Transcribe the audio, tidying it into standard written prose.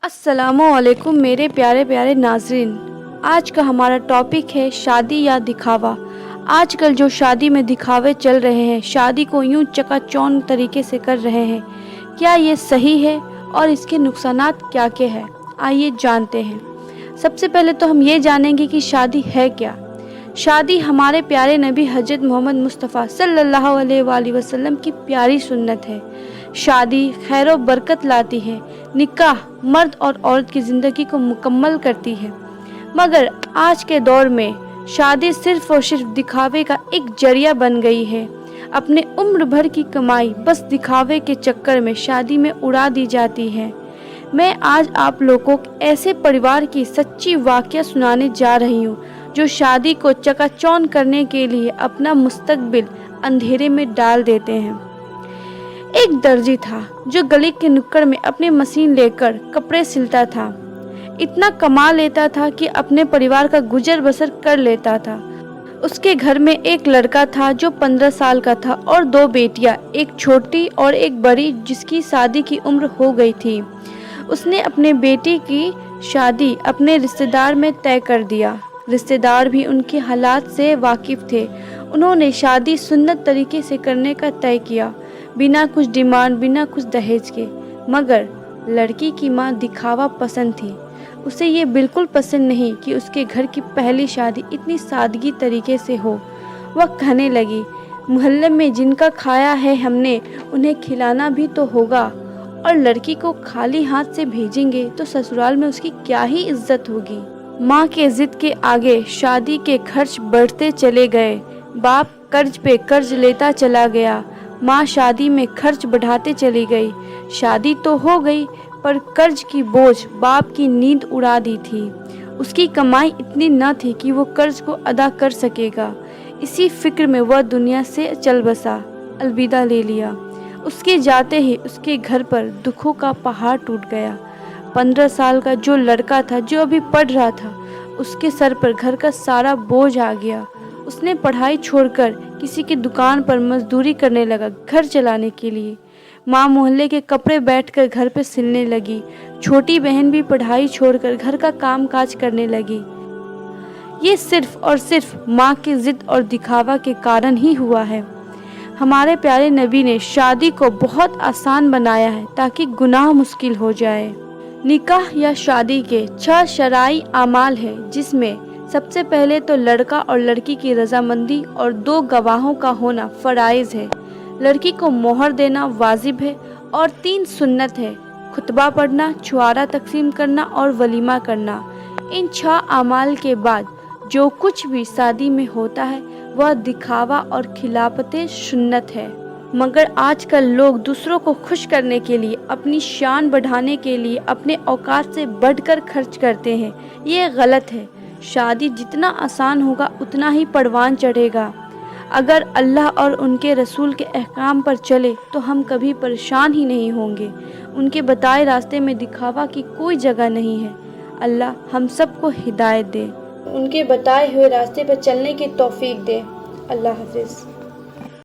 अस्सलामुअलैकुम मेरे प्यारे प्यारे नाज़रीन। आज का हमारा टॉपिक है शादी या दिखावा। आजकल जो शादी में दिखावे चल रहे हैं, शादी को यूं चकाचौंध तरीके से कर रहे हैं, क्या ये सही है और इसके नुकसानात क्या क्या है, आइए जानते हैं। सबसे पहले तो हम ये जानेंगे कि शादी है क्या। शादी हमारे प्यारे नबी हज़रत मोहम्मद मुस्तफ़ा सल्लल्लाहु अलैहि वसल्लम की प्यारी सुन्नत है। शादी खैर और बरकत लाती है। निकाह मर्द और औरत की ज़िंदगी को मुकम्मल करती है। मगर आज के दौर में शादी सिर्फ़ और सिर्फ दिखावे का एक जरिया बन गई है। अपने उम्र भर की कमाई बस दिखावे के चक्कर में शादी में उड़ा दी जाती है। मैं आज आप लोगों को ऐसे परिवार की सच्ची वाक़या सुनाने जा रही हूँ जो शादी को चकाचौंध करने के लिए अपना मुस्तकबिल अंधेरे में डाल देते हैं। एक दर्जी था जो गली के नुक्कड़ में अपनी मशीन लेकर कपड़े सिलता था। इतना कमा लेता था कि अपने परिवार का गुजर बसर कर लेता था। उसके घर में एक लड़का था जो 15 साल का था और 2 बेटियां, एक छोटी और एक बड़ी जिसकी शादी की उम्र हो गई थी। उसने अपने बेटी की शादी अपने रिश्तेदार में तय कर दिया। रिश्तेदार भी उनके हालात से वाकिफ थे। उन्होंने शादी सुन्नत तरीके से करने का तय किया, बिना कुछ डिमांड, बिना कुछ दहेज के। मगर लड़की की माँ दिखावा पसंद थी। उसे ये बिल्कुल पसंद नहीं कि उसके घर की पहली शादी इतनी सादगी तरीके से हो। वह कहने लगी, मोहल्ले में जिनका खाया है हमने, उन्हें खिलाना भी तो होगा, और लड़की को खाली हाथ से भेजेंगे तो ससुराल में उसकी क्या ही इज्जत होगी। माँ के जिद के आगे शादी के खर्च बढ़ते चले गए। बाप कर्ज पे कर्ज लेता चला गया। माँ शादी में खर्च बढ़ाते चली गई। शादी तो हो गई पर कर्ज की बोझ बाप की नींद उड़ा दी थी। उसकी कमाई इतनी न थी कि वो कर्ज को अदा कर सकेगा। इसी फिक्र में वह दुनिया से चल बसा, अलविदा ले लिया। उसके जाते ही उसके घर पर दुखों का पहाड़ टूट गया। 15 साल का जो लड़का था, जो अभी पढ़ रहा था, उसके सर पर घर का सारा बोझ आ गया। उसने पढ़ाई छोड़कर किसी की दुकान पर मजदूरी करने लगा घर चलाने के लिए। माँ मोहल्ले के कपड़े बैठकर घर पे सिलने लगी। छोटी बहन भी पढ़ाई छोड़कर घर का काम काज करने लगी। ये सिर्फ और सिर्फ माँ की जिद और दिखावा के कारण ही हुआ है। हमारे प्यारे नबी ने शादी को बहुत आसान बनाया है ताकि गुनाह मुश्किल हो जाए। निकाह या शादी के 6 शरई अमाल है, जिसमें सबसे पहले तो लड़का और लड़की की रजामंदी और 2 गवाहों का होना फराइज है। लड़की को मोहर देना वाजिब है और 3 सुन्नत है, खुतबा पढ़ना, छुआरा तकसीम करना और वलीमा करना। इन 6 अमाल के बाद जो कुछ भी शादी में होता है वह दिखावा और खिलाफते सुन्नत है। मगर आजकल लोग दूसरों को खुश करने के लिए, अपनी शान बढ़ाने के लिए अपने औकात से बढ़कर खर्च करते हैं। ये गलत है। शादी जितना आसान होगा उतना ही परवान चढ़ेगा। अगर अल्लाह और उनके रसूल के अहकाम पर चले तो हम कभी परेशान ही नहीं होंगे। उनके बताए रास्ते में दिखावा की कोई जगह नहीं है। अल्लाह हम सबको हिदायत दे, उनके बताए हुए रास्ते पर चलने की तौफीक दे। अल्लाह हाफिज़।